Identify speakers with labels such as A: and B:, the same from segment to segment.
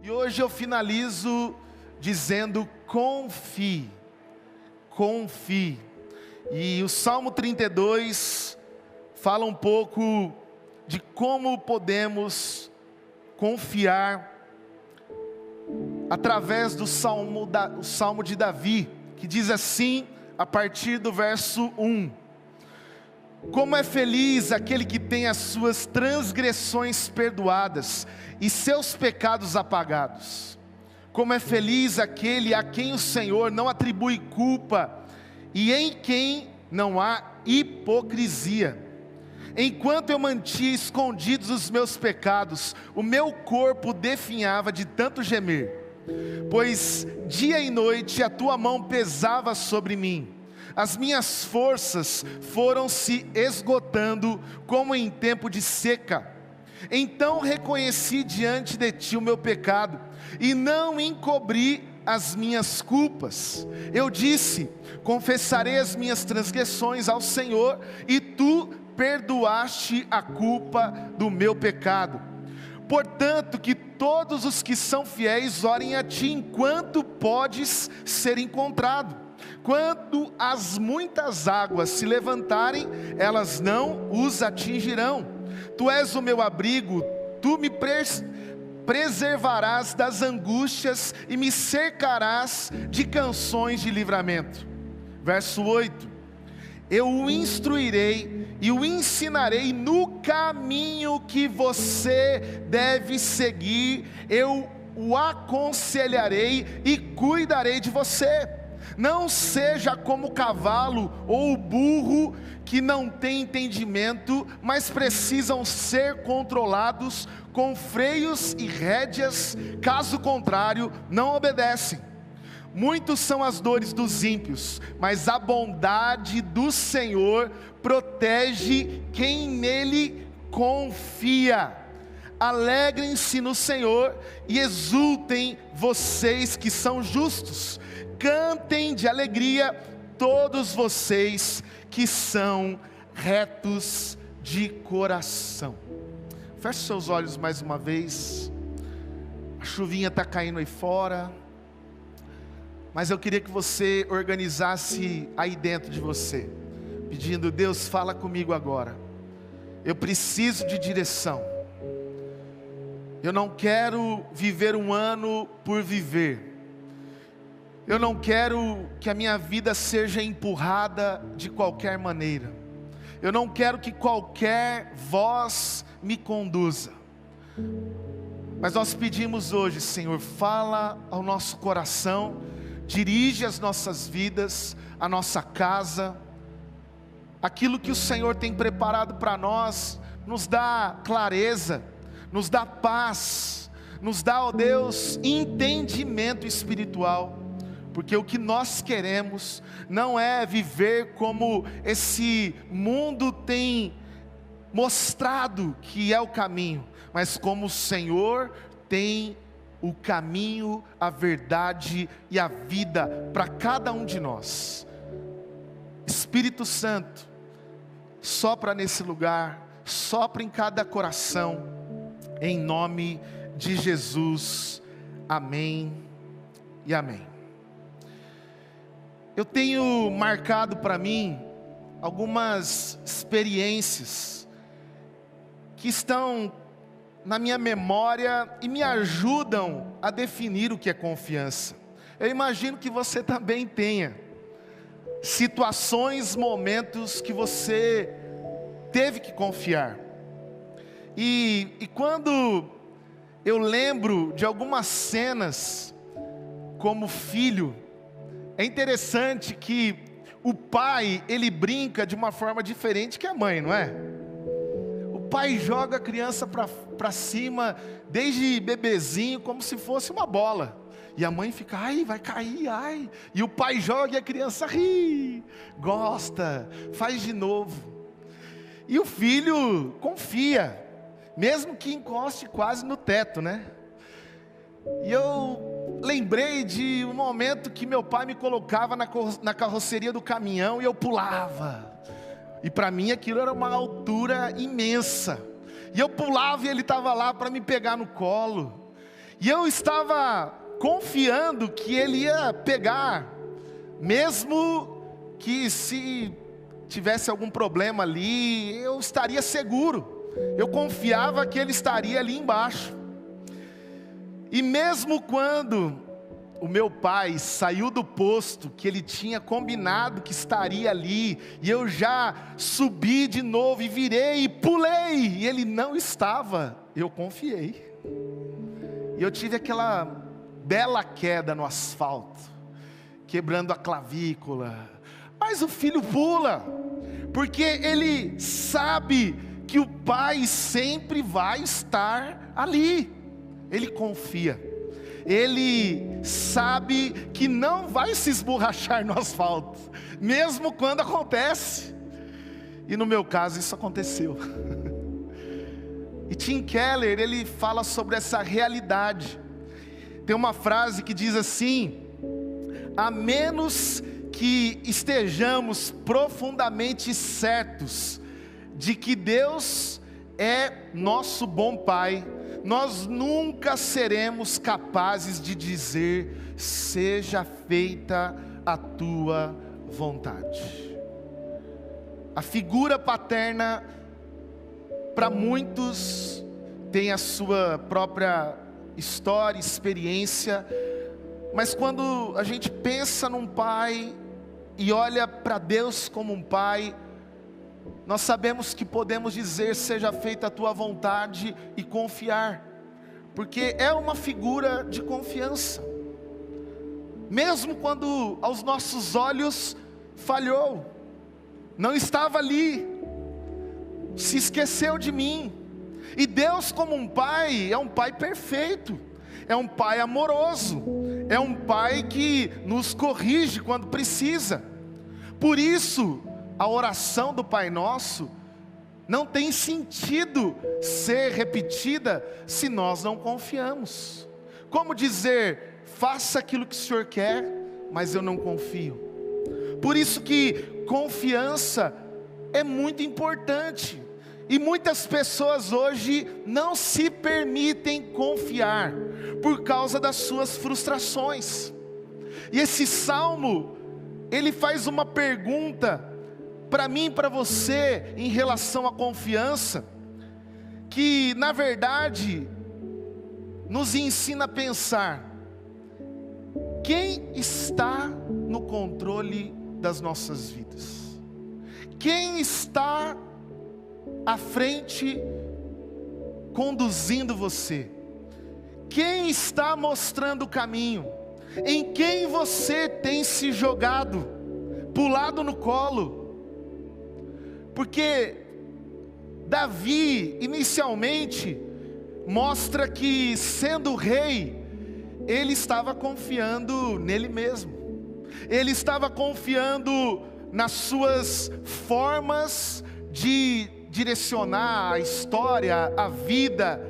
A: E hoje eu finalizo dizendo confie, confie. E o Salmo 32 fala um pouco de como podemos confiar através do Salmo de Davi, que diz assim, a partir do verso 1: como é feliz aquele que tem as suas transgressões perdoadas e seus pecados apagados. Como é feliz aquele a quem o Senhor não atribui culpa e em quem não há hipocrisia. Enquanto eu mantinha escondidos os meus pecados, o meu corpo definhava de tanto gemer, pois dia e noite a tua mão pesava sobre mim. As minhas forças foram se esgotando como em tempo de seca. Então reconheci diante de ti o meu pecado e não encobri as minhas culpas. Eu disse: confessarei as minhas transgressões ao Senhor, e tu perdoaste a culpa do meu pecado. Portanto, que todos os que são fiéis orem a ti enquanto podes ser encontrado. Quando as muitas águas se levantarem, elas não os atingirão. Tu és o meu abrigo, tu me preservarás das angústias e me cercarás de canções de livramento. Verso 8: eu o instruirei e o ensinarei no caminho que você deve seguir, eu o aconselharei e cuidarei de você. Não seja como o cavalo ou o burro que não tem entendimento, mas precisam ser controlados com freios e rédeas, caso contrário não obedecem. Muitos são as dores dos ímpios, mas a bondade do Senhor protege quem nele confia. Alegrem-se no Senhor e exultem vocês que são justos. Cantem de alegria todos vocês que são retos de coração. Feche seus olhos mais uma vez. A chuvinha está caindo aí fora, mas eu queria que você organizasse aí dentro de você, pedindo: Deus, fala comigo agora. Eu preciso de direção. Eu não quero viver um ano por viver. Eu não quero que a minha vida seja empurrada de qualquer maneira. Eu não quero que qualquer voz me conduza. Mas nós pedimos hoje, Senhor, fala ao nosso coração, dirige as nossas vidas, a nossa casa. Aquilo que o Senhor tem preparado para nós, nos dá clareza, nos dá paz, nos dá, ó Deus, entendimento espiritual. Porque o que nós queremos não é viver como esse mundo tem mostrado que é o caminho, mas como o Senhor tem o caminho, a verdade e a vida para cada um de nós. Espírito Santo, sopra nesse lugar, sopra em cada coração, em nome de Jesus, amém e amém. Eu tenho marcado para mim algumas experiências que estão na minha memória e me ajudam a definir o que é confiança. Eu imagino que você também tenha situações, momentos que você teve que confiar. E quando eu lembro de algumas cenas como filho, é interessante que o pai, ele brinca de uma forma diferente que a mãe, não é? O pai joga a criança para cima, desde bebezinho, como se fosse uma bola. E a mãe fica: ai, vai cair, ai. E o pai joga e a criança ri, gosta, faz de novo. E o filho confia, mesmo que encoste quase no teto, né? E eu lembrei de um momento que meu pai me colocava na carroceria do caminhão e eu pulava. E para mim aquilo era uma altura imensa. E eu pulava e ele estava lá para me pegar no colo. E eu estava confiando que ele ia pegar, mesmo que se tivesse algum problema ali, eu estaria seguro. Eu confiava que ele estaria ali embaixo. E mesmo quando o meu pai saiu do posto, que ele tinha combinado que estaria ali, e eu já subi de novo e virei e pulei, e ele não estava, eu confiei. E eu tive aquela bela queda no asfalto, quebrando a clavícula. Mas o filho pula, porque ele sabe que o pai sempre vai estar ali. Ele confia. Ele sabe que não vai se esborrachar no asfalto, mesmo quando acontece. E no meu caso isso aconteceu. E Tim Keller, ele fala sobre essa realidade. Tem uma frase que diz assim: a menos que estejamos profundamente certos de que Deus é nosso bom Pai, nós nunca seremos capazes de dizer: seja feita a tua vontade. A figura paterna, para muitos, tem a sua própria história, experiência, mas quando a gente pensa num pai e olha para Deus como um pai, nós sabemos que podemos dizer: seja feita a tua vontade, e confiar, porque é uma figura de confiança, mesmo quando aos nossos olhos falhou, não estava ali, se esqueceu de mim. E Deus como um pai, é um pai perfeito, é um pai amoroso, é um pai que nos corrige quando precisa. Por isso, a oração do Pai Nosso não tem sentido ser repetida se nós não confiamos. Como dizer: faça aquilo que o Senhor quer, mas eu não confio. Por isso que confiança é muito importante. E muitas pessoas hoje não se permitem confiar por causa das suas frustrações. E esse salmo, ele faz uma pergunta para mim e para você em relação à confiança, que na verdade nos ensina a pensar: quem está no controle das nossas vidas? Quem está à frente conduzindo você? Quem está mostrando o caminho? Em quem você tem se jogado, pulado no colo? Porque Davi inicialmente mostra que, sendo rei, ele estava confiando nele mesmo. Ele estava confiando nas suas formas de direcionar a história, a vida,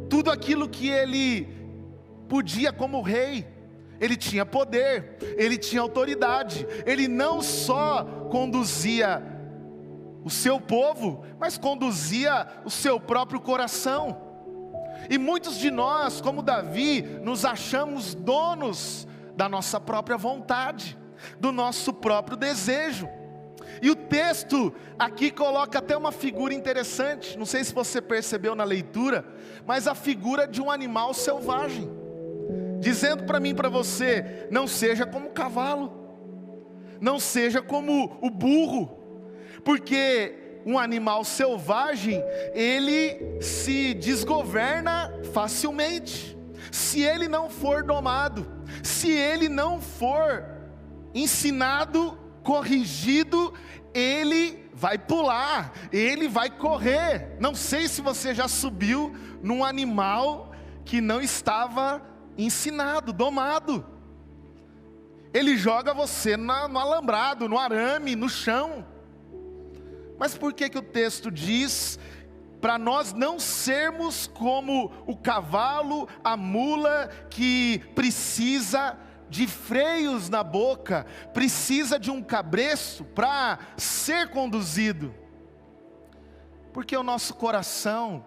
A: tudo aquilo que ele podia como rei. Ele tinha poder, ele tinha autoridade, ele não só conduzia o seu povo, mas conduzia o seu próprio coração. E muitos de nós, como Davi, nos achamos donos da nossa própria vontade, do nosso próprio desejo. E o texto aqui coloca até uma figura interessante, não sei se você percebeu na leitura, mas a figura de um animal selvagem, dizendo para mim e para você: não seja como o cavalo, não seja como o burro, porque um animal selvagem, ele se desgoverna facilmente, se ele não for domado, se ele não for ensinado, corrigido, ele vai pular, ele vai correr. Não sei se você já subiu num animal que não estava ensinado, domado. Ele joga você no alambrado, no arame, no chão. Mas por que o texto diz para nós não sermos como o cavalo, a mula, que precisa de freios na boca, precisa de um cabresto para ser conduzido? Porque o nosso coração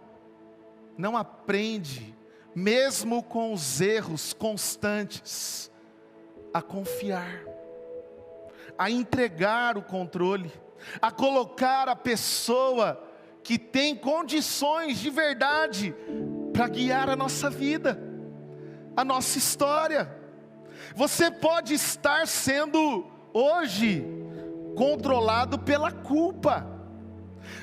A: não aprende mesmo com os erros constantes, a confiar, a entregar o controle, a colocar a pessoa que tem condições de verdade para guiar a nossa vida, a nossa história. Você pode estar sendo hoje controlado pela culpa.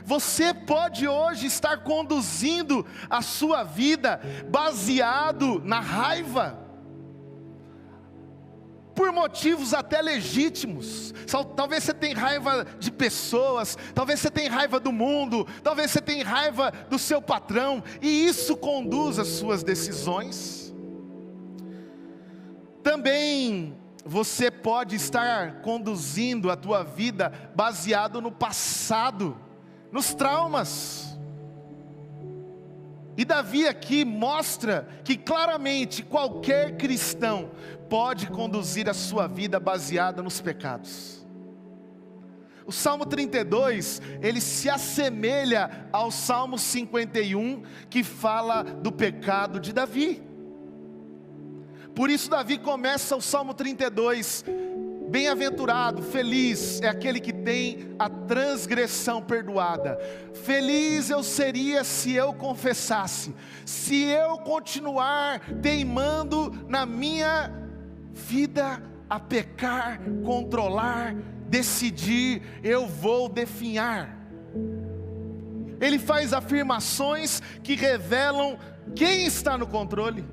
A: Você pode hoje estar conduzindo a sua vida baseado na raiva, por motivos até legítimos. Talvez você tenha raiva de pessoas, talvez você tenha raiva do mundo, talvez você tenha raiva do seu patrão, e isso conduz as suas decisões. Também você pode estar conduzindo a tua vida baseado no passado, nos traumas. E Davi aqui mostra que claramente qualquer cristão pode conduzir a sua vida baseada nos pecados. O Salmo 32, ele se assemelha ao Salmo 51, que fala do pecado de Davi. Por isso Davi começa o Salmo 32, bem-aventurado, feliz é aquele que tem a transgressão perdoada. Feliz eu seria se eu confessasse, se eu continuar teimando na minha vida a pecar, controlar, decidir, eu vou definhar. Ele faz afirmações que revelam quem está no controle,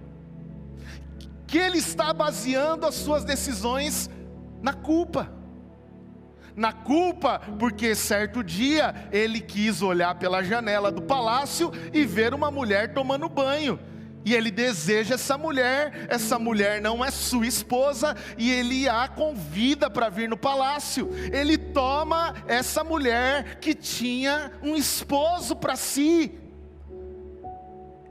A: que ele está baseando as suas decisões na culpa. Na culpa, porque certo dia ele quis olhar pela janela do palácio e ver uma mulher tomando banho. E ele deseja essa mulher não é sua esposa, e ele a convida para vir no palácio. Ele toma essa mulher que tinha um esposo para si.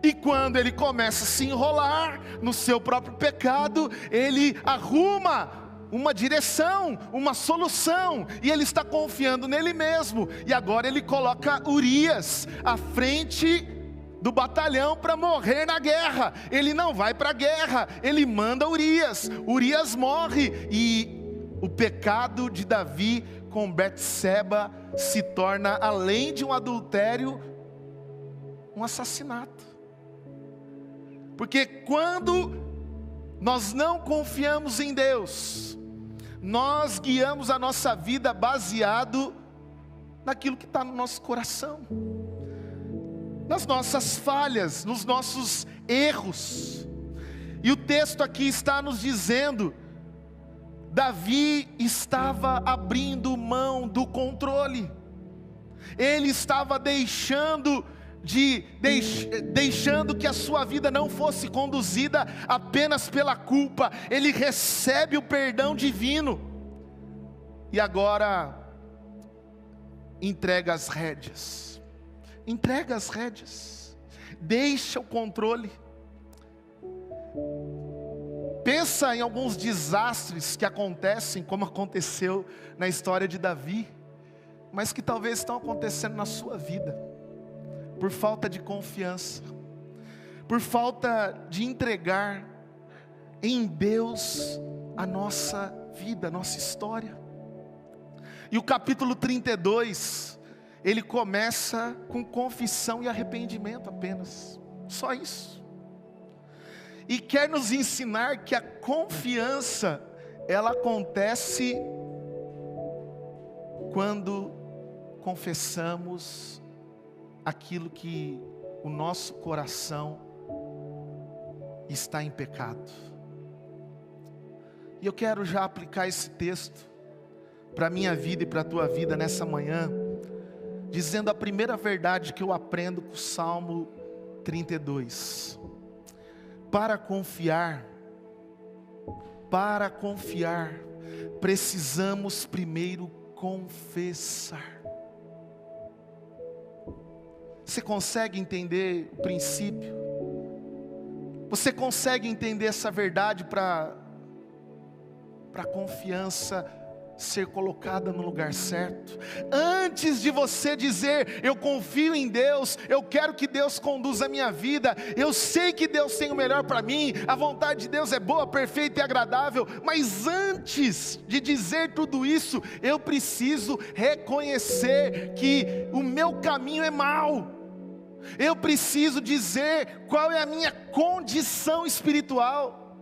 A: E quando ele começa a se enrolar no seu próprio pecado, ele arruma uma direção, uma solução, e ele está confiando nele mesmo. E agora ele coloca Urias à frente do batalhão para morrer na guerra. Ele não vai para a guerra, ele manda Urias. Urias morre, e o pecado de Davi com Betseba se torna, além de um adultério, um assassinato. Porque quando nós não confiamos em Deus, nós guiamos a nossa vida baseado naquilo que está no nosso coração, nas nossas falhas, nos nossos erros. E o texto aqui está nos dizendo, Davi estava abrindo mão do controle, ele estava deixando que a sua vida não fosse conduzida apenas pela culpa. Ele recebe o perdão divino, e agora entrega as rédeas, deixa o controle. Pensa em alguns desastres que acontecem, como aconteceu na história de Davi, mas que talvez estão acontecendo na sua vida, por falta de confiança, por falta de entregar em Deus a nossa vida, a nossa história. E o capítulo 32, ele começa com confissão e arrependimento apenas, só isso. E quer nos ensinar que a confiança, ela acontece quando confessamos aquilo que o nosso coração está em pecado. E eu quero já aplicar esse texto para a minha vida e para a tua vida nessa manhã, dizendo a primeira verdade que eu aprendo com o Salmo 32. Para confiar, precisamos primeiro confessar. Você consegue entender o princípio? Você consegue entender essa verdade para a confiança ser colocada no lugar certo. Antes de você dizer, eu confio em Deus, eu quero que Deus conduza a minha vida, eu sei que Deus tem o melhor para mim, a vontade de Deus é boa, perfeita e agradável, mas antes de dizer tudo isso, eu preciso reconhecer que o meu caminho é mau. Eu preciso dizer qual é a minha condição espiritual,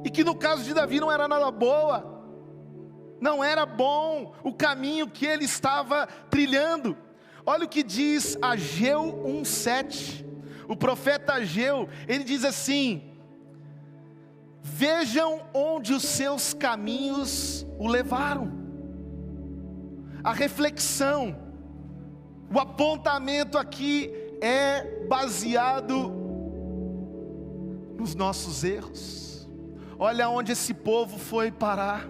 A: e que no caso de Davi não era nada boa. Não era bom o caminho que ele estava trilhando. Olha o que diz Ageu 1:7. O profeta Ageu, ele diz assim: vejam onde os seus caminhos o levaram. A reflexão, o apontamento aqui é baseado nos nossos erros. Olha onde esse povo foi parar.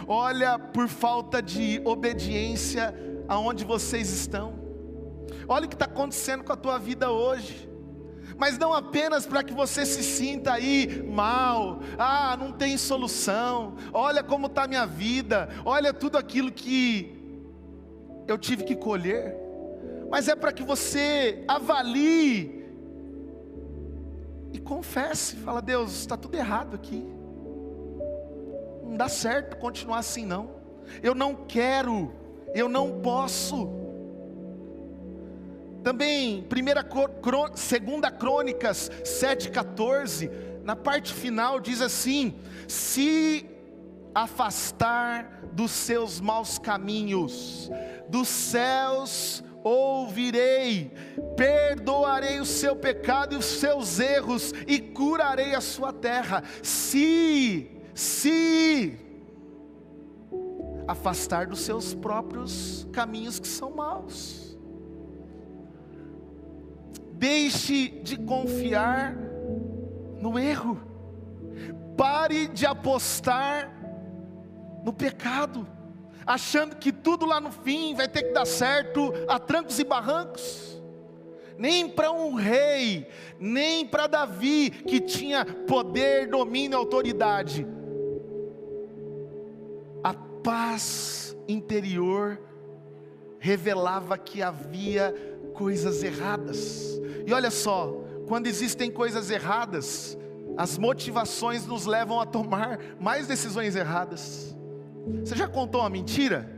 A: Olha, por falta de obediência, aonde vocês estão. Olha o que está acontecendo com a tua vida hoje. Mas não apenas para que você se sinta aí mal. Ah, não tem solução. Olha como está a minha vida. Olha tudo aquilo que eu tive que colher. Mas é para que você avalie e confesse. Fala, Deus, está tudo errado aqui. Não dá certo continuar assim não. Eu não quero, eu não posso. Também 2 Crônicas 7:14, na parte final diz assim: se afastar dos seus maus caminhos, dos céus ouvirei, perdoarei o seu pecado e os seus erros, e curarei a sua terra. Se afastar dos seus próprios caminhos que são maus. Deixe de confiar no erro. Pare de apostar no pecado, achando que tudo lá no fim vai ter que dar certo a trancos e barrancos. Nem para um rei, nem para Davi, que tinha poder, domínio e autoridade, a paz interior revelava que havia coisas erradas. E olha só, quando existem coisas erradas, as motivações nos levam a tomar mais decisões erradas. Você já contou uma mentira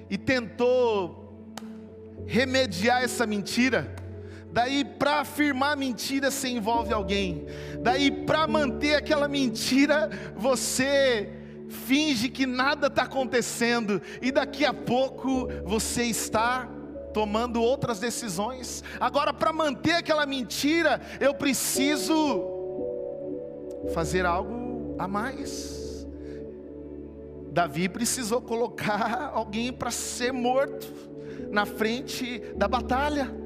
A: e tentou remediar essa mentira? Daí, para afirmar a mentira, você envolve alguém. Daí, para manter aquela mentira, você finge que nada está acontecendo. E daqui a pouco, você está tomando outras decisões. Agora, para manter aquela mentira, eu preciso fazer algo a mais. Davi precisou colocar alguém para ser morto na frente da batalha.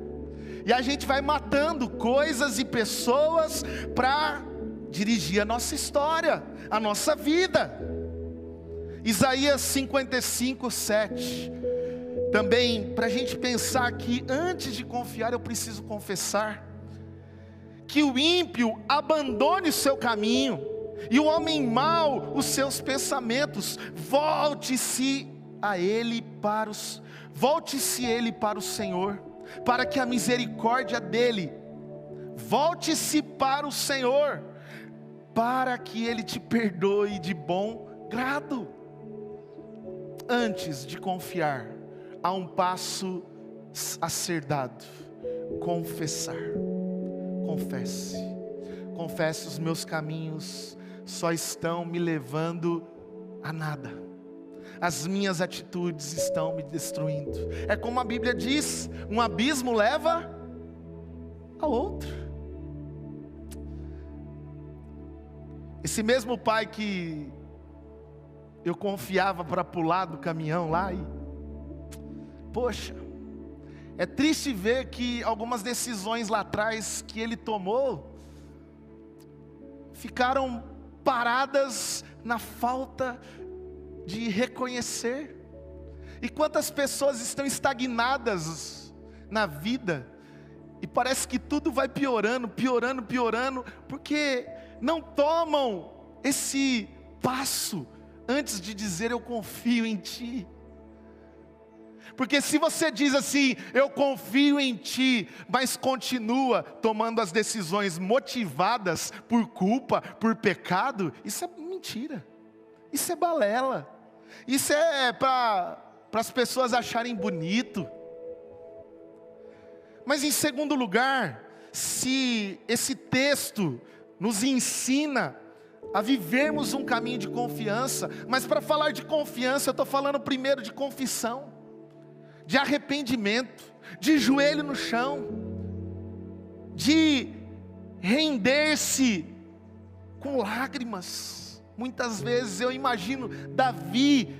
A: E a gente vai matando coisas e pessoas para dirigir a nossa história, a nossa vida. Isaías 55:7. Também para a gente pensar que antes de confiar eu preciso confessar. Que o ímpio abandone o seu caminho, e o homem mau os seus pensamentos. Volte-se ele para o Senhor, para que a misericórdia dele, volte-se para o Senhor, para que ele te perdoe de bom grado. Antes de confiar, há um passo a ser dado: confessar. Confesse, os meus caminhos só estão me levando a nada. As minhas atitudes estão me destruindo. É como a Bíblia diz: um abismo leva ao outro. Esse mesmo pai que eu confiava para pular do caminhão lá, e poxa, é triste ver que algumas decisões lá atrás que ele tomou ficaram paradas na falta de reconhecer. E quantas pessoas estão estagnadas na vida, e parece que tudo vai piorando, porque não tomam esse passo antes de dizer eu confio em Ti. Porque se você diz assim, eu confio em Ti, mas continua tomando as decisões motivadas por culpa, por pecado, isso é mentira, isso é balela, isso é para as pessoas acharem bonito. Mas em segundo lugar, se esse texto nos ensina a vivermos um caminho de confiança, mas para falar de confiança eu estou falando primeiro de confissão, de arrependimento, de joelho no chão, de render-se com lágrimas. Muitas vezes eu imagino Davi,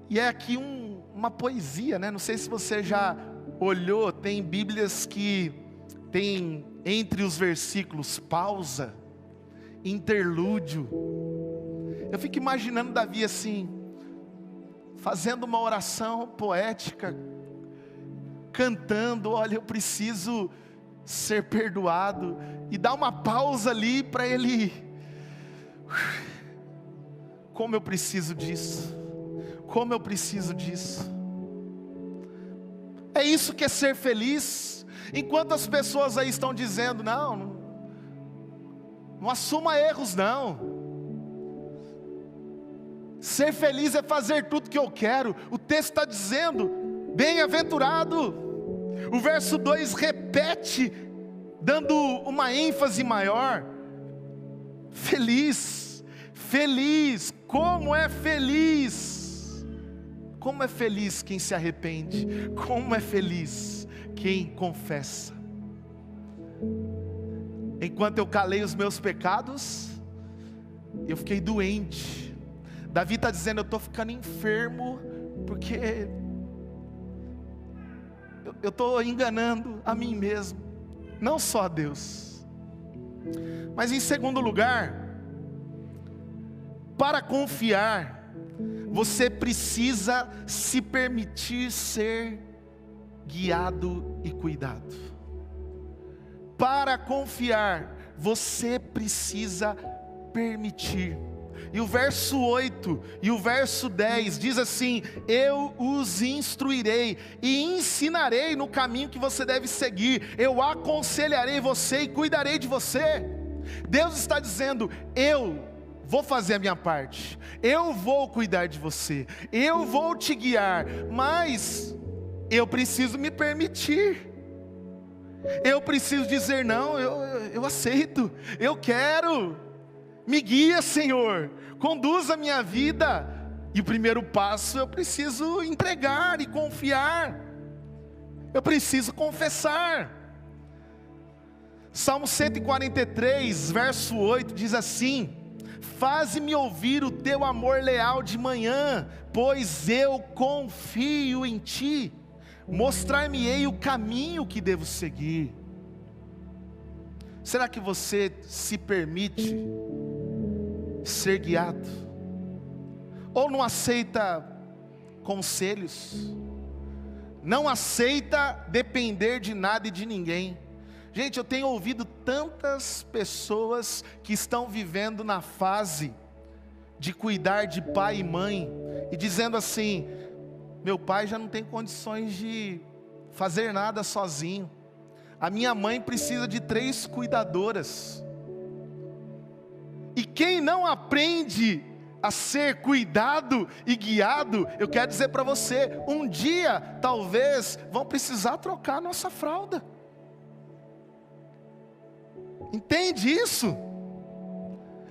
A: e é aqui uma poesia, né? Não sei se você já olhou, tem Bíblias que tem entre os versículos pausa, interlúdio. Eu fico imaginando Davi assim, fazendo uma oração poética, cantando, olha, eu preciso ser perdoado, e dá uma pausa ali para ele, como eu preciso disso, como eu preciso disso. É isso que é ser feliz. Enquanto as pessoas aí estão dizendo, não assuma erros não. Ser feliz é fazer tudo que eu quero. O texto está dizendo, bem-aventurado. O verso 2 repete, dando uma ênfase maior. Feliz, feliz, como é feliz. Como é feliz quem se arrepende. Como é feliz quem confessa. Enquanto eu calei os meus pecados, eu fiquei doente. Davi está dizendo, eu estou ficando enfermo, porque eu estou enganando a mim mesmo, não só a Deus. Mas em segundo lugar, para confiar, você precisa se permitir ser guiado e cuidado. Para confiar, você precisa permitir. E o verso 8 e o verso 10 diz assim, eu os instruirei e ensinarei no caminho que você deve seguir, eu aconselharei você e cuidarei de você. Deus está dizendo, eu vou fazer a minha parte, eu vou cuidar de você, eu vou te guiar, mas eu preciso me permitir. Eu preciso dizer não, eu aceito, eu quero. Me guia, Senhor, conduz a minha vida. E o primeiro passo eu preciso entregar e confiar. Eu preciso confessar. Salmo 143, verso 8 diz assim, faze-me ouvir o teu amor leal de manhã, pois eu confio em ti. Mostrar-me-ei o caminho que devo seguir. Será que você se permite ser guiado? Ou não aceita conselhos? Não aceita depender de nada e de ninguém? Gente, eu tenho ouvido tantas pessoas que estão vivendo na fase de cuidar de pai e mãe, e dizendo assim, meu pai já não tem condições de fazer nada sozinho, a minha mãe precisa de 3 cuidadoras. E quem não aprende a ser cuidado e guiado, eu quero dizer para você, um dia talvez vão precisar trocar a nossa fralda. Entende isso?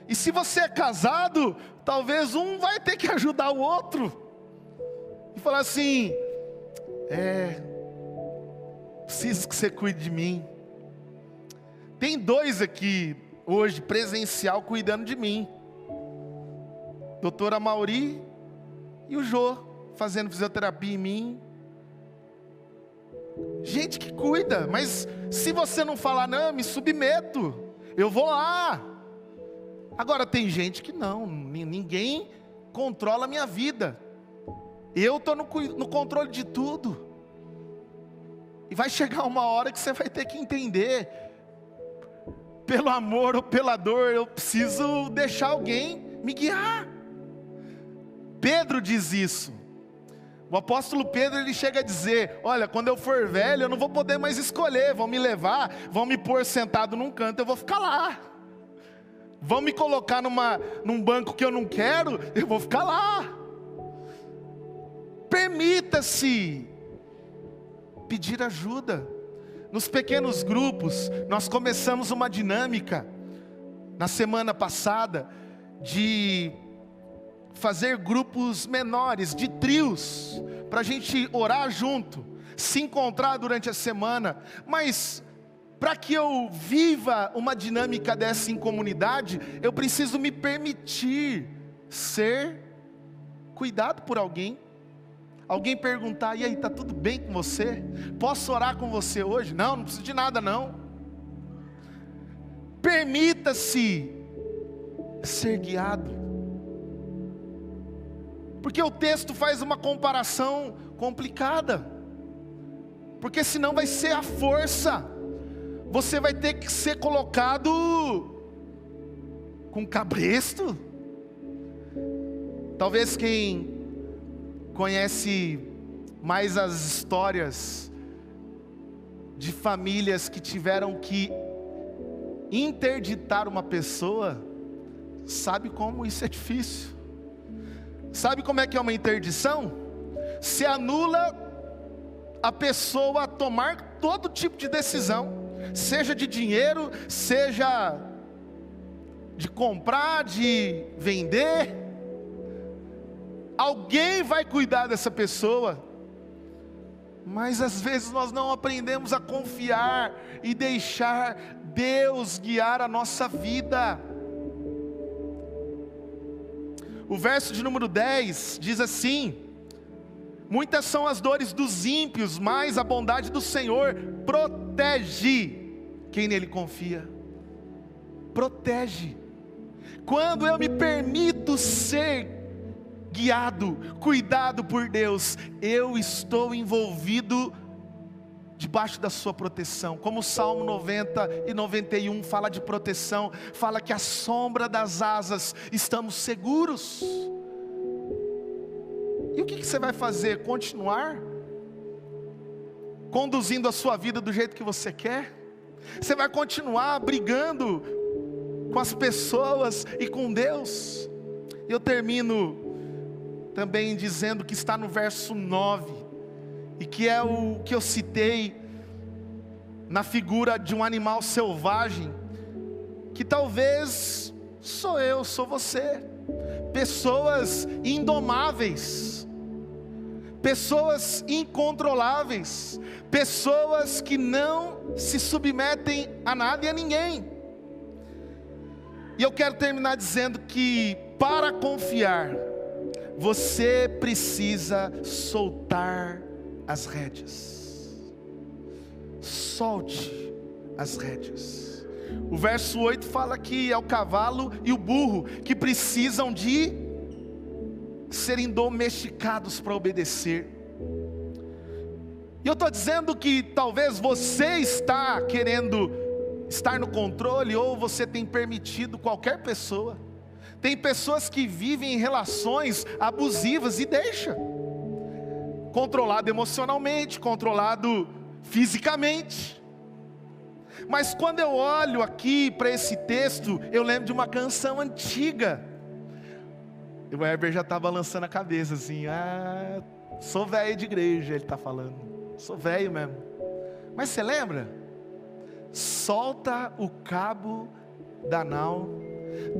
A: E se você é casado, talvez um vai ter que ajudar o outro. E falar assim, preciso que você cuide de mim. Tem 2 aqui hoje, presencial, cuidando de mim. Doutora Mauri e o Jô, fazendo fisioterapia em mim. Gente que cuida, mas se você não falar, não, eu me submeto, eu vou lá. Agora tem gente que não, ninguém controla a minha vida. Eu estou no controle de tudo. E vai chegar uma hora que você vai ter que entender, pelo amor ou pela dor, eu preciso deixar alguém me guiar. Pedro diz isso. O apóstolo Pedro, ele chega a dizer: olha, quando eu for velho, eu não vou poder mais escolher, vão me levar, vão me pôr sentado num canto, eu vou ficar lá. Vão me colocar num banco que eu não quero, eu vou ficar lá. Permita-se pedir ajuda. Nos pequenos grupos, nós começamos uma dinâmica, na semana passada, de fazer grupos menores, de trios, para a gente orar junto, se encontrar durante a semana. Mas para que eu viva uma dinâmica dessa em comunidade, eu preciso me permitir ser cuidado por alguém. Alguém perguntar: e aí, está tudo bem com você? Posso orar com você hoje? Não, não preciso de nada não. Permita-se ser guiado. Porque o texto faz uma comparação complicada. Porque senão vai ser a força. Você vai ter que ser colocado com cabresto. Talvez quem conhece mais as histórias de famílias que tiveram que interditar uma pessoa, sabe como isso é difícil. Sabe como é que é uma interdição? Se anula a pessoa a tomar todo tipo de decisão, seja de dinheiro, seja de comprar, de vender. Alguém vai cuidar dessa pessoa. Mas às vezes nós não aprendemos a confiar e deixar Deus guiar a nossa vida. O verso de número 10 diz assim: muitas são as dores dos ímpios, mas a bondade do Senhor protege quem nele confia. Protege. Quando eu me permito ser guiado, cuidado por Deus, eu estou envolvido debaixo da sua proteção. Como o Salmo 90 e 91 fala de proteção, fala que à sombra das asas estamos seguros. E o que você vai fazer? Continuar conduzindo a sua vida do jeito que você quer? Você vai continuar brigando com as pessoas e com Deus? Eu termino também dizendo que está no verso 9, e que é o que eu citei na figura de um animal selvagem, que talvez sou eu, sou você. Pessoas indomáveis, pessoas incontroláveis, pessoas que não se submetem a nada e a ninguém. E eu quero terminar dizendo que para confiar, você precisa soltar as rédeas. Solte as rédeas. O verso 8 fala que é o cavalo e o burro que precisam de serem domesticados para obedecer. E eu estou dizendo que talvez você está querendo estar no controle, ou você tem permitido qualquer pessoa. Tem pessoas que vivem em relações abusivas e deixa. Controlado emocionalmente, controlado fisicamente. Mas quando eu olho aqui para esse texto, eu lembro de uma canção antiga. O Heber já está balançando a cabeça assim: sou velho de igreja, ele está falando. Sou velho mesmo. Mas você lembra? Solta o cabo da nau,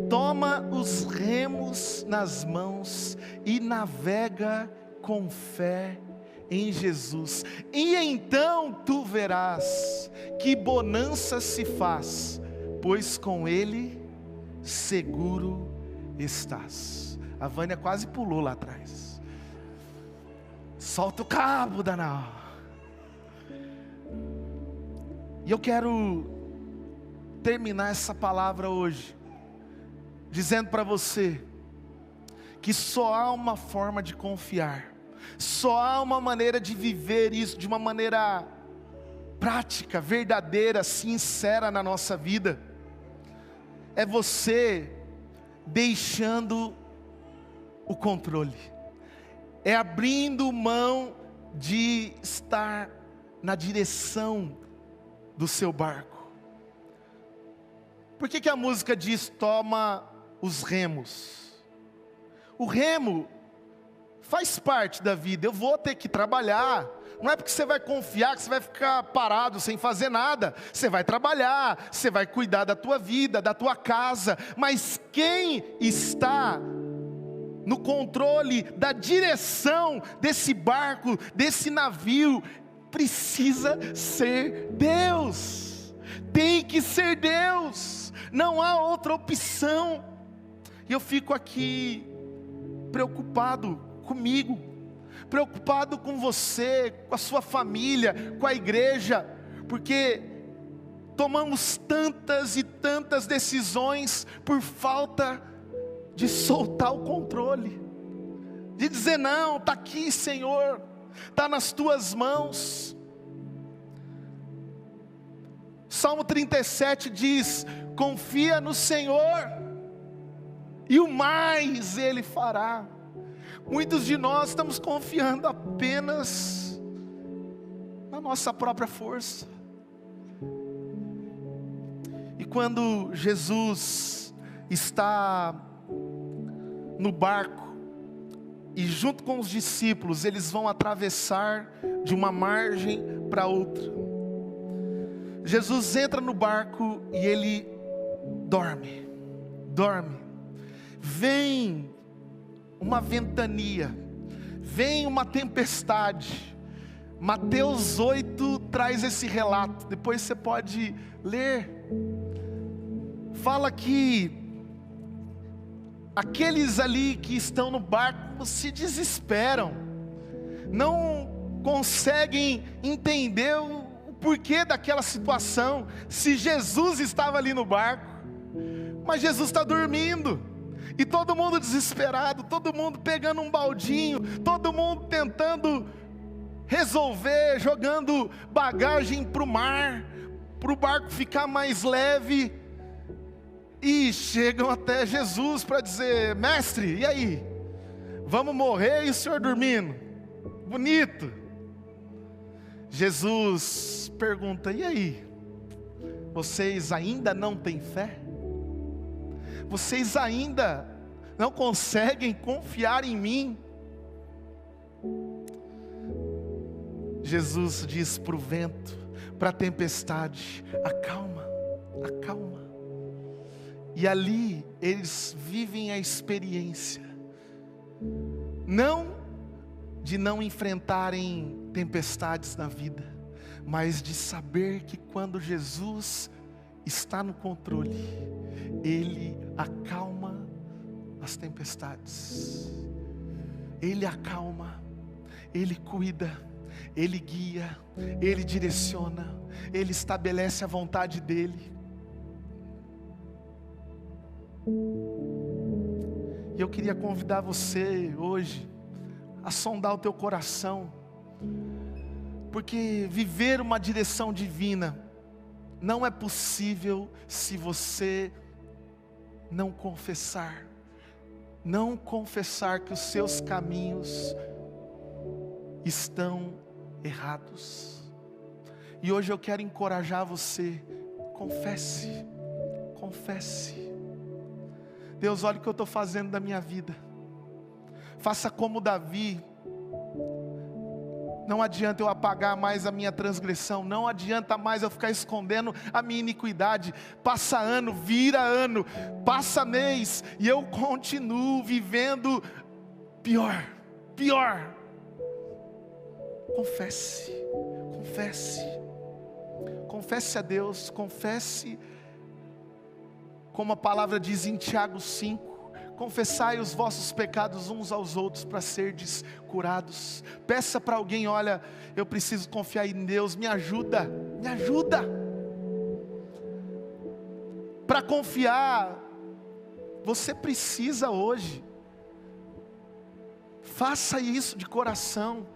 A: toma os remos nas mãos e navega com fé em Jesus. E então tu verás que bonança se faz, pois com Ele seguro estás. A Vânia quase pulou lá atrás. Solta o cabo da nau. E eu quero terminar essa palavra hoje dizendo para você que só há uma forma de confiar, só há uma maneira de viver isso de uma maneira prática, verdadeira, sincera na nossa vida. É você deixando o controle. é abrindo mão de estar na direção do seu barco. Por que a música diz: toma os remos? O remo faz parte da vida. Eu vou ter que trabalhar. Não é porque você vai confiar que você vai ficar parado sem fazer nada. Você vai trabalhar, você vai cuidar da tua vida, da tua casa. Mas quem está no controle da direção desse barco, desse navio, precisa ser Deus. Tem que ser Deus. Não há outra opção. E eu fico aqui preocupado comigo, preocupado com você, com a sua família, com a igreja, porque tomamos tantas e tantas decisões por falta de soltar o controle, de dizer: não, está aqui, Senhor, está nas tuas mãos. Salmo 37 diz: confia no Senhor, e o mais Ele fará. Muitos de nós estamos confiando apenas na nossa própria força. E quando Jesus está no barco, e junto com os discípulos, eles vão atravessar de uma margem para outra, Jesus entra no barco e ele dorme. Vem uma ventania, vem uma tempestade. Mateus 8 traz esse relato, depois você pode ler. Fala que aqueles ali que estão no barco se desesperam, não conseguem entender o porquê daquela situação, se Jesus estava ali no barco, mas Jesus está dormindo. E todo mundo desesperado, todo mundo pegando um baldinho, todo mundo tentando resolver, jogando bagagem para o mar, para o barco ficar mais leve. E chegam até Jesus para dizer: mestre, e aí? Vamos morrer e o senhor dormindo? Bonito. Jesus pergunta: e aí? Vocês ainda não têm fé? Vocês ainda não conseguem confiar em mim? Jesus diz para o vento, para a tempestade: acalma, acalma. E ali eles vivem a experiência, não de não enfrentarem tempestades na vida, mas de saber que quando Jesus está no controle, Ele acalma as tempestades. Ele acalma, Ele cuida, Ele guia, Ele direciona, Ele estabelece a vontade dEle. E eu queria convidar você hoje a sondar o teu coração, porque viver uma direção divina não é possível se você não confessar que os seus caminhos estão errados. E hoje eu quero encorajar você: confesse. Deus, olha o que eu estou fazendo da minha vida. Faça como Davi. Não adianta eu apagar mais a minha transgressão, não adianta mais eu ficar escondendo a minha iniquidade. Passa ano, vira ano, passa mês, e eu continuo vivendo pior. Confesse a Deus, confesse, como a palavra diz em Tiago 5, confessai os vossos pecados uns aos outros para serdes curados. Peça para alguém: olha, eu preciso confiar em Deus, me ajuda. Para confiar, você precisa hoje, faça isso de coração.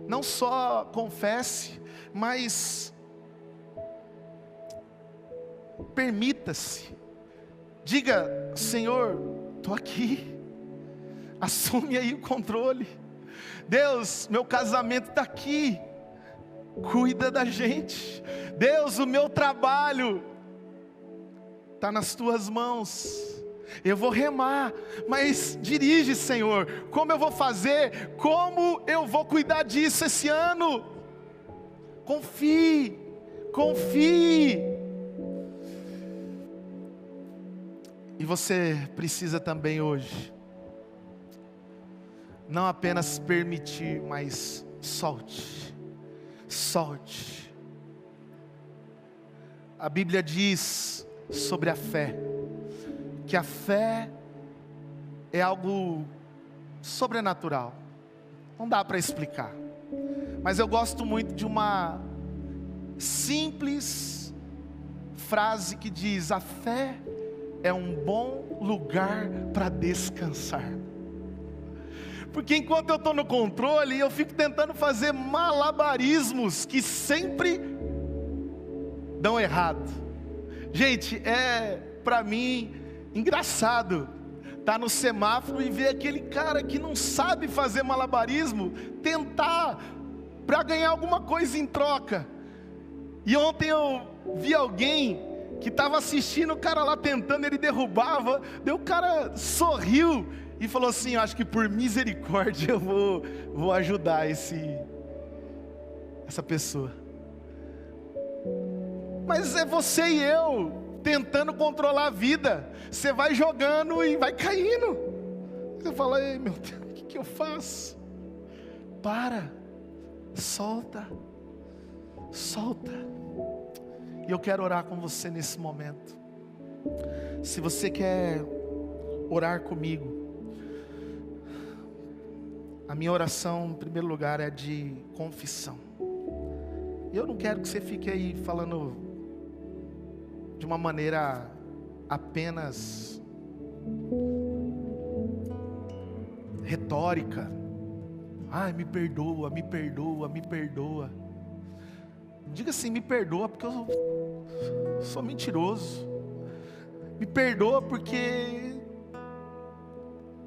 A: Não só confesse, mas permita-se. Diga: Senhor, estou aqui, assume aí o controle. Deus, meu casamento está aqui, cuida da gente. Deus, o meu trabalho está nas tuas mãos. Eu vou remar, mas dirige, Senhor. Como eu vou fazer? Como eu vou cuidar disso esse ano? Confie, confie. E você precisa também hoje não apenas permitir, mas solte, solte. A Bíblia diz sobre a fé, que a fé é algo sobrenatural, não dá para explicar, mas eu gosto muito de uma simples frase que diz: a fé é um bom lugar para descansar. Porque enquanto eu estou no controle, eu fico tentando fazer malabarismos que sempre dão errado. Gente, para mim engraçado estar no semáforo e ver aquele cara que não sabe fazer malabarismo tentar para ganhar alguma coisa em troca. E ontem eu vi alguém que estava assistindo o cara lá tentando, ele derrubava, daí o cara sorriu e falou assim: eu acho que por misericórdia eu vou ajudar essa pessoa. Mas é você e eu tentando controlar a vida. Você vai jogando e vai caindo. Você fala: ei, meu Deus, o que eu faço? Para, solta, solta. E eu quero orar com você nesse momento. Se você quer orar comigo, a minha oração, em primeiro lugar, é de confissão. Eu não quero que você fique aí falando de uma maneira apenas retórica. Ai, me perdoa, me perdoa, me perdoa. Diga assim: me perdoa porque eu sou mentiroso. Me perdoa porque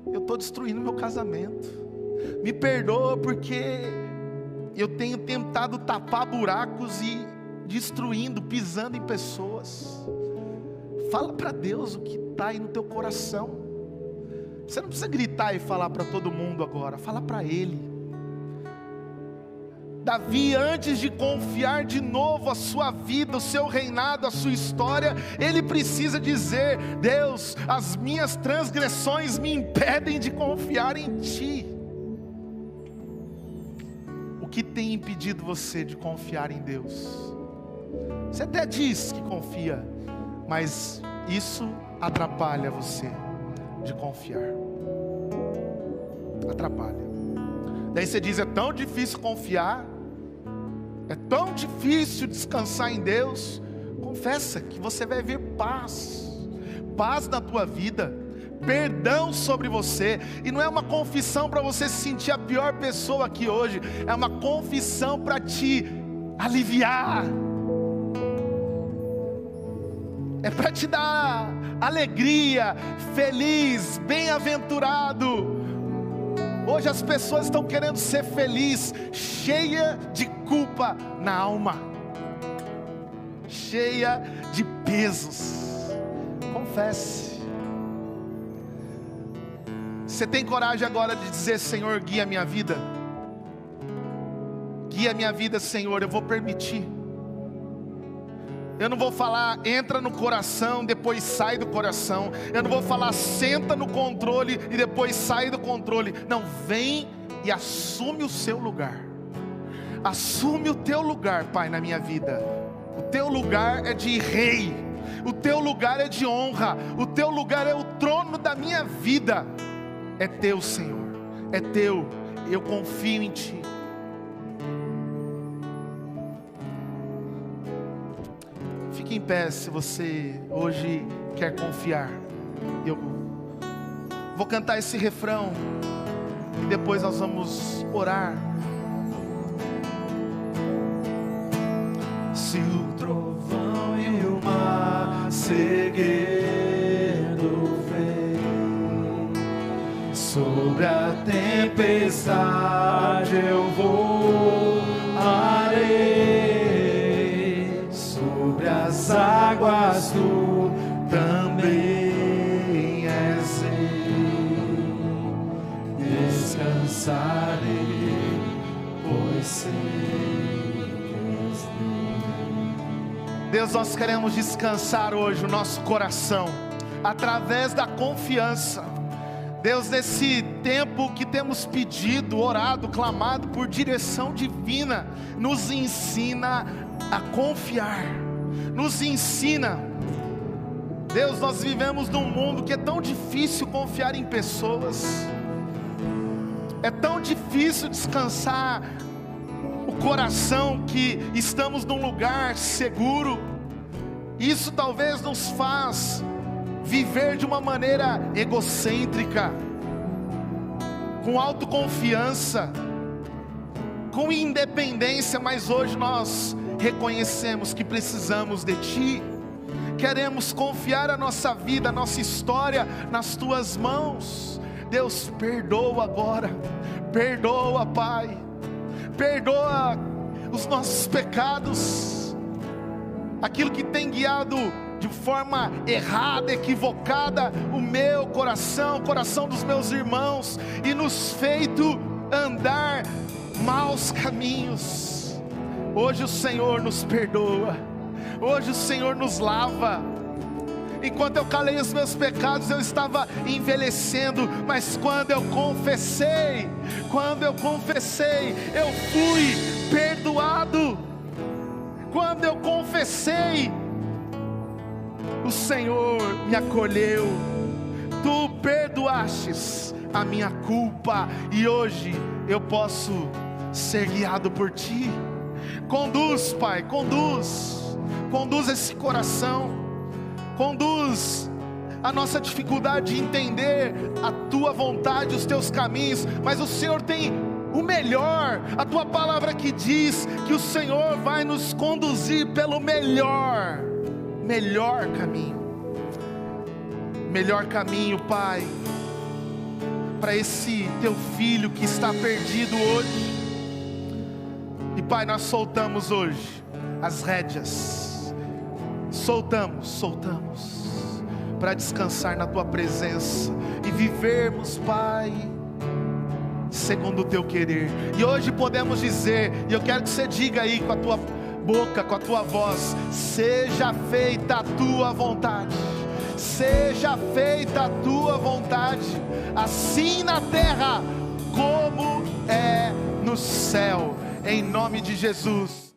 A: eu estou destruindo meu casamento. Me perdoa porque eu tenho tentado tapar buracos e destruindo, pisando em pessoas. Fala para Deus o que está aí no teu coração. Você não precisa gritar e falar para todo mundo agora. Fala para Ele. Davi, antes de confiar de novo a sua vida, o seu reinado, a sua história, ele precisa dizer: Deus, as minhas transgressões me impedem de confiar em Ti. O que tem impedido você de confiar em Deus? Você até diz que confia, mas isso atrapalha você de confiar. Atrapalha. Daí você diz: é tão difícil confiar, é tão difícil descansar em Deus. Confessa que você vai ver paz, paz na tua vida, perdão sobre você. E não é uma confissão para você se sentir a pior pessoa aqui hoje, é uma confissão para te aliviar, é para te dar alegria, feliz, bem-aventurado. Hoje as pessoas estão querendo ser felizes, cheia de culpa na alma, cheia de pesos. Confesse. Você tem coragem agora de dizer: Senhor, guia a minha vida? Guia a minha vida, Senhor, eu vou permitir. Eu não vou falar entra no coração, depois sai do coração. Eu não vou falar senta no controle e depois sai do controle. Não, vem e assume o seu lugar. Assume o teu lugar, Pai, na minha vida. O teu lugar é de rei. O teu lugar é de honra. O teu lugar é o trono da minha vida. É teu, Senhor. É teu. Eu confio em Ti. Fique em pé se você hoje quer confiar. Eu vou cantar esse refrão e depois nós vamos orar. Se o trovão e o mar seguindo vem,
B: Sobre a tempestade eu voarei, sobre as águas tu também és rei. Descansarei, pois sei que és Deus.
A: Deus, nós queremos descansar hoje o nosso coração, através da confiança. Deus, nesse tempo que temos pedido, orado, clamado por direção divina, nos ensina a confiar, nos ensina. Deus, nós vivemos num mundo que é tão difícil confiar em pessoas, é tão difícil descansar o coração que estamos num lugar seguro. Isso talvez nos faz viver de uma maneira egocêntrica, com autoconfiança, com independência, mas hoje nós reconhecemos que precisamos de Ti, queremos confiar a nossa vida, a nossa história nas Tuas mãos. Deus, perdoa agora, perdoa, Pai, perdoa os nossos pecados, aquilo que tem guiado de forma errada, equivocada, o meu coração, o coração dos meus irmãos, e nos feito andar maus caminhos. Hoje o Senhor nos perdoa, hoje o Senhor nos lava. Enquanto eu calei os meus pecados, eu estava envelhecendo, mas quando eu confessei, eu fui perdoado. Quando eu confessei, o Senhor me acolheu. Tu perdoastes a minha culpa, e hoje eu posso ser guiado por Ti. Conduz, Pai, conduz esse coração, conduz a nossa dificuldade de entender a Tua vontade, os Teus caminhos, mas o Senhor tem o melhor. A Tua palavra que diz que o Senhor vai nos conduzir pelo melhor caminho, Pai, para esse Teu filho que está perdido hoje. E Pai, nós soltamos hoje as rédeas, soltamos para descansar na Tua presença e vivermos, Pai, segundo o Teu querer. E hoje podemos dizer, e eu quero que você diga aí com a tua boca, com a tua voz: seja feita a Tua vontade, seja feita a Tua vontade, assim na terra como é no céu, em nome de Jesus.